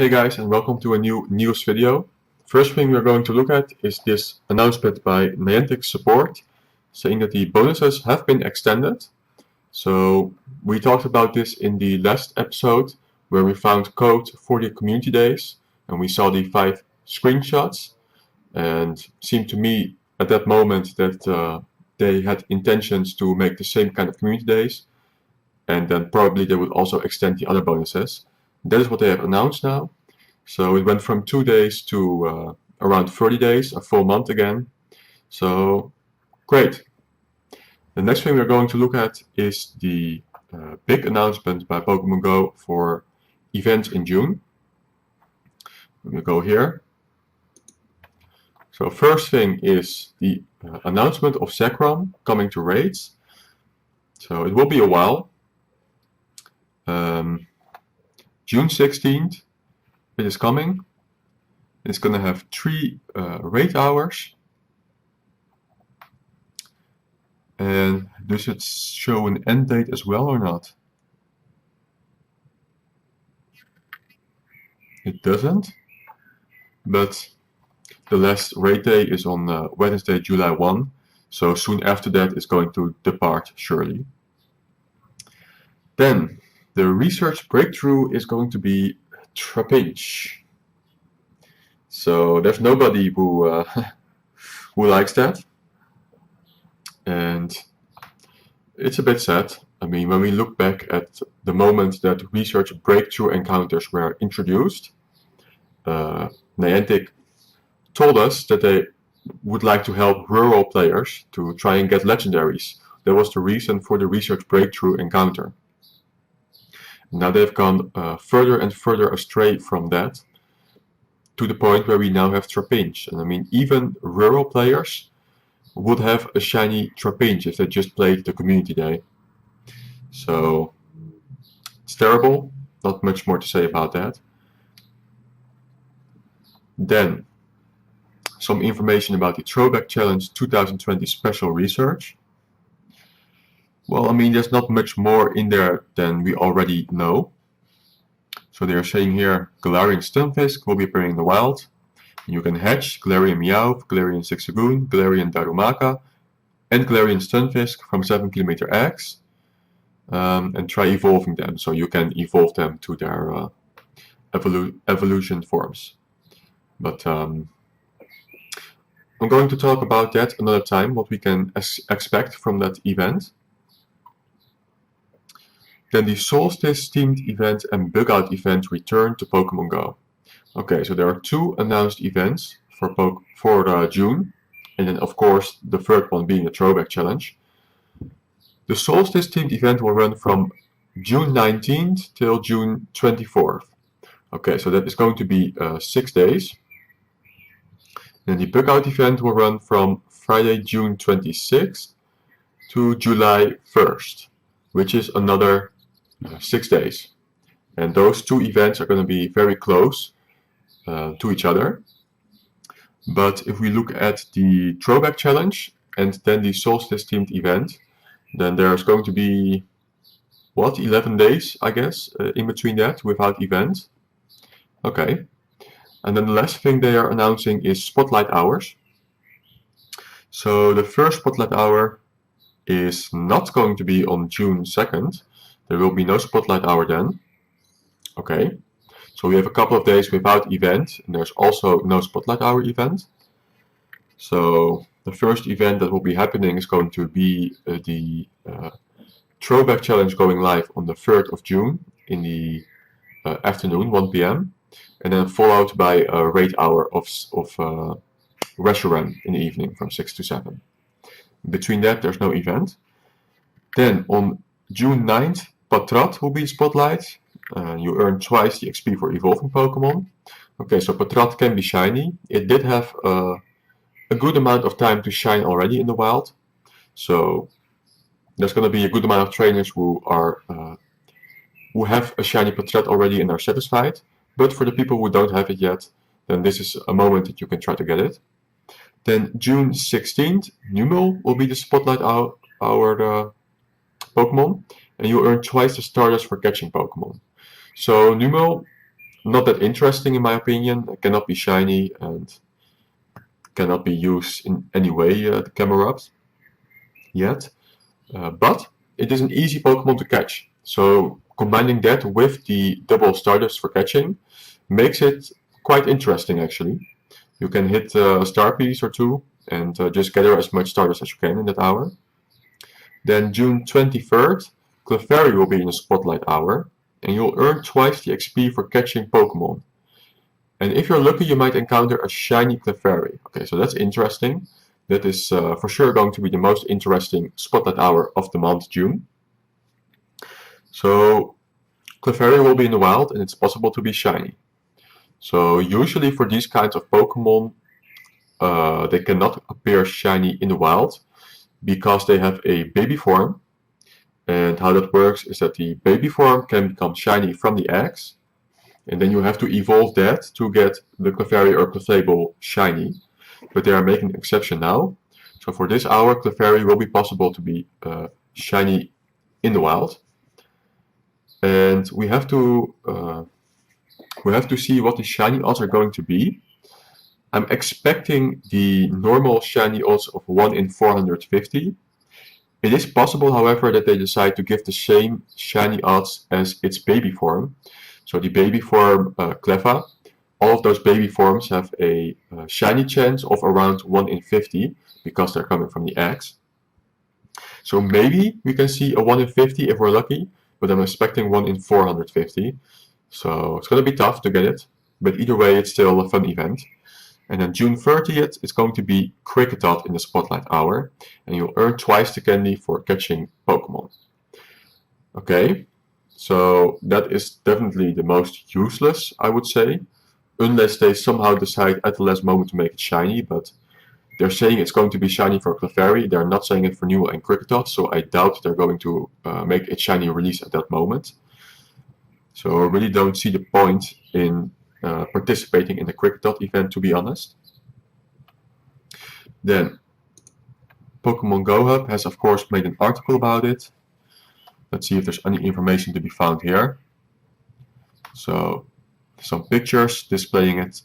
Hey guys, and welcome to a new news video. First thing we're going to look at is this announcement by Niantic support saying that the bonuses have been extended. So we talked about this in the last episode where we found code for the community days and we saw the 5 screenshots, and seemed to me at that moment that they had intentions to make the same kind of community days, and then probably they would also extend the other bonuses. That is what they have announced now. So it went from 2 days to around 30 days, a full month again. So great. The next thing we're going to look at is the big announcement by Pokemon Go for events in June. Let me go here. So first thing is the announcement of Zekrom coming to raids. So it will be a while. June 16th it is coming. It's going to have 3 raid hours. And does it show an end date as well or not? It doesn't. But the last raid day is on Wednesday, July 1. So soon after that it's going to depart, surely. Then the research breakthrough is going to be Trapinch. So there's nobody who who likes that, and it's a bit sad. I mean, when we look back at the moment that research breakthrough encounters were introduced, Niantic told us that they would like to help rural players to try and get legendaries. That was the reason for the research breakthrough encounter. Now they've gone further and further astray from that, to the point where we now have Trapinch. And I mean, even rural players would have a shiny Trapinch if they just played the community day. So it's terrible, not much more to say about that. Then some information about the Throwback Challenge 2020 special research. Well, I mean, there's not much more in there than we already know. So they're saying here, Galarian Stunfisk will be appearing in the wild. You can hatch Galarian Meowth, Galarian Zigzagoon, Galarian Darumaka, and Galarian Stunfisk from 7km eggs, and try evolving them. So you can evolve them to their evolution forms. But I'm going to talk about that another time, what we can expect from that event. Then the Solstice themed event and bug out event return to Pokemon Go. Okay, so there are 2 announced events for June, and then of course the third one being the Throwback Challenge. The Solstice themed event will run from June 19th till June 24th. Okay, so that is going to be 6 days. Then the bug out event will run from Friday, June 26th to July 1st, which is another 6 days. And those 2 events are going to be very close to each other. But if we look at the Throwback Challenge and then the Solstice themed event, then there's going to be, what, 11 days, I guess, in between that without event. Okay. And then the last thing they are announcing is Spotlight Hours. So the first Spotlight Hour is not going to be on June 2nd. There will be no Spotlight Hour then. Okay. So we have a couple of days without event, and there's also no Spotlight Hour event. So the first event that will be happening is going to be the Throwback Challenge going live on the 3rd of June in the afternoon, 1 p.m. And then followed by a raid hour of Reshiram in the evening from 6 to 7. Between that, there's no event. Then on June 9th, Patrat will be Spotlight. You earn twice the XP for evolving Pokemon. Okay, so Patrat can be shiny. It did have a good amount of time to shine already in the wild. So there's going to be a good amount of trainers who have a shiny Patrat already and are satisfied. But for the people who don't have it yet, then this is a moment that you can try to get it. Then June 16th, Numel will be the Spotlight Hour Pokemon, and you earn twice the Stardust for catching Pokemon. So Numel not that interesting in my opinion. It cannot be shiny and cannot be used in any way, the camera-ups, yet. But it is an easy Pokemon to catch. So combining that with the double Stardust for catching makes it quite interesting actually. You can hit a Star Piece or two and just gather as much Stardust as you can in that hour. Then June 23rd, Clefairy will be in the Spotlight hour, and you'll earn twice the XP for catching Pokemon. And if you're lucky, you might encounter a shiny Clefairy. Okay, so that's interesting. That is for sure going to be the most interesting Spotlight hour of the month, June. So Clefairy will be in the wild, and it's possible to be shiny. So usually for these kinds of Pokemon, they cannot appear shiny in the wild because they have a baby form. And how that works is that the baby form can become shiny from the eggs, and then you have to evolve that to get the Clefairy or Clefable shiny. But they are making an exception now. So for this hour, Clefairy will be possible to be shiny in the wild. And we have to see what the shiny odds are going to be. I'm expecting the normal shiny odds of 1 in 450. It is possible, however, that they decide to give the same shiny odds as its baby form. So the baby form Cleffa, all of those baby forms have a shiny chance of around 1 in 50 because they're coming from the eggs. So maybe we can see a 1 in 50 if we're lucky, but I'm expecting 1 in 450. So it's going to be tough to get it, but either way it's still a fun event. And then June 30th, it's going to be Kricketot in the Spotlight hour, and you'll earn twice the candy for catching Pokemon. Okay, so that is definitely the most useless, I would say, unless they somehow decide at the last moment to make it shiny, but they're saying it's going to be shiny for Clefairy, they're not saying it for Newell and Kricketot, so I doubt they're going to make it shiny release at that moment. So I really don't see the point in participating in the Kricketot event, to be honest. Then Pokemon Go Hub has of course made an article about it. Let's see if there's any information to be found here. So some pictures displaying it,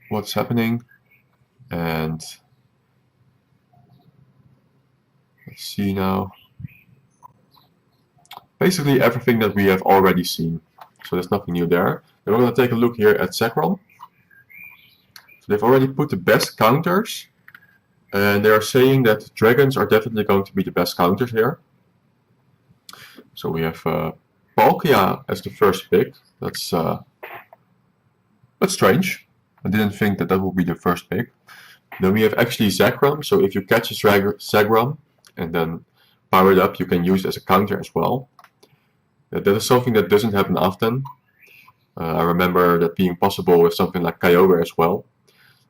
what's happening, and let's see now. Basically everything that we have already seen. So there's nothing new there. Then we're going to take a look here at Zekrom. So they've already put the best counters, and they are saying that dragons are definitely going to be the best counters here. So we have Palkia as the first pick. That's strange. I didn't think that would be the first pick. Then we have actually Zekrom. So if you catch a Zekrom and then power it up, you can use it as a counter as well. That is something that doesn't happen often. I remember that being possible with something like Kyogre as well.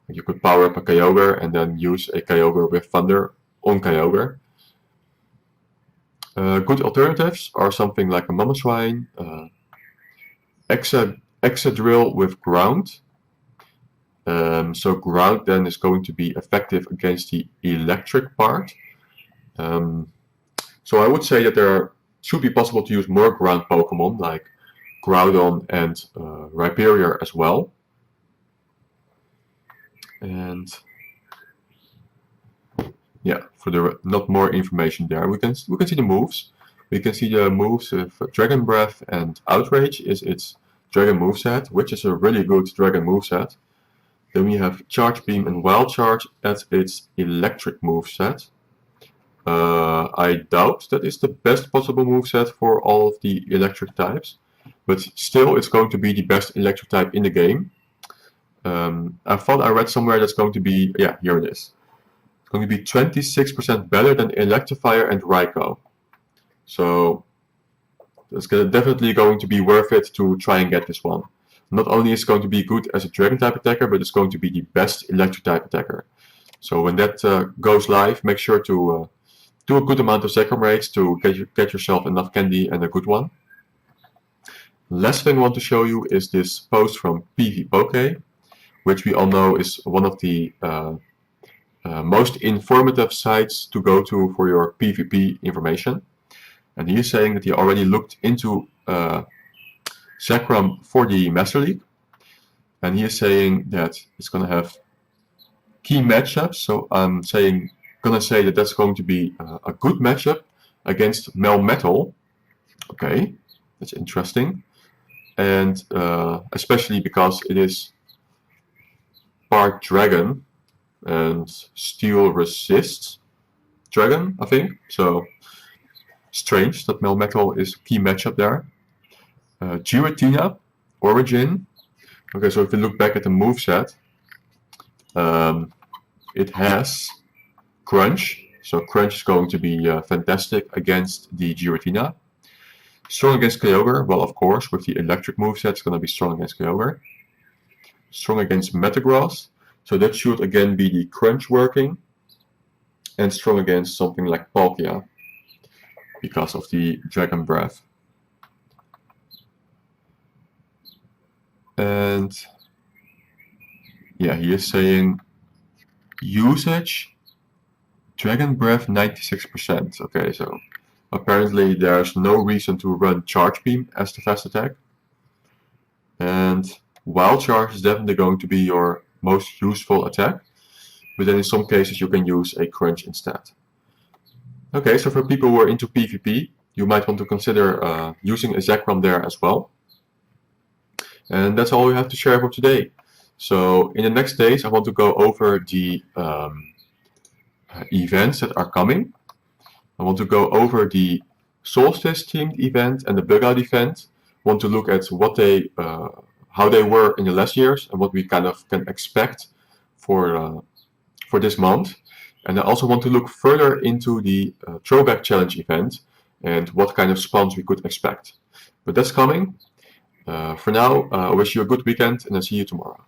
You could power up a Kyogre and then use a Kyogre with Thunder on Kyogre. Good alternatives are something like a Mamoswine, Exadrill with Ground. So Ground then is going to be effective against the electric part. So I would say that there should be possible to use more ground Pokemon like Groudon and Rhyperior as well. And yeah, for the not more information there, we can see the moves. We can see the moves of Dragon Breath and Outrage is its Dragon moveset, which is a really good Dragon moveset. Then we have Charge Beam and Wild Charge as its Electric moveset. I doubt that is the best possible moveset for all of the electric types, but still it's going to be the best electric type in the game. I thought I read somewhere that's going to be, yeah, here it is. It's going to be 26% better than Electivire and Raikou. So it's definitely going to be worth it to try and get this one. Not only is it going to be good as a Dragon type attacker, but it's going to be the best electric type attacker. So when that goes live, make sure to do a good amount of Zekrom raids to get yourself enough candy and a good one. Last thing I want to show you is this post from PvPoke, which we all know is one of the most informative sites to go to for your PvP information. And he is saying that he already looked into Sacrum for the Master League. And he is saying that it's going to have key matchups. So I'm gonna say that that's going to be a good matchup against Melmetal. Okay, that's interesting. And especially because it is part Dragon and Steel resists Dragon, I think. So strange that Melmetal is a key matchup there. Giratina, Origin. Okay, so if you look back at the moveset, it has Crunch. So Crunch is going to be fantastic against the Giratina. Strong against Kyogre, well of course, with the electric moveset it's going to be strong against Kyogre. Strong against Metagross, so that should again be the Crunch working. And strong against something like Palkia, because of the Dragon Breath. And yeah, he is saying usage, Dragon Breath 96%. Okay, so apparently there's no reason to run Charge Beam as the fast attack. And Wild Charge is definitely going to be your most useful attack. But then in some cases you can use a Crunch instead. Okay, so for people who are into PvP, you might want to consider using a Zekrom there as well. And that's all we have to share for today. So in the next days I want to go over the events that are coming. I want to go over the Solstice themed event and the Bug Out event. I want to look at what they, how they were in the last years and what we kind of can expect for this month. And I also want to look further into the Throwback Challenge event and what kind of spawns we could expect. But that's coming. For now, I wish you a good weekend and I'll see you tomorrow.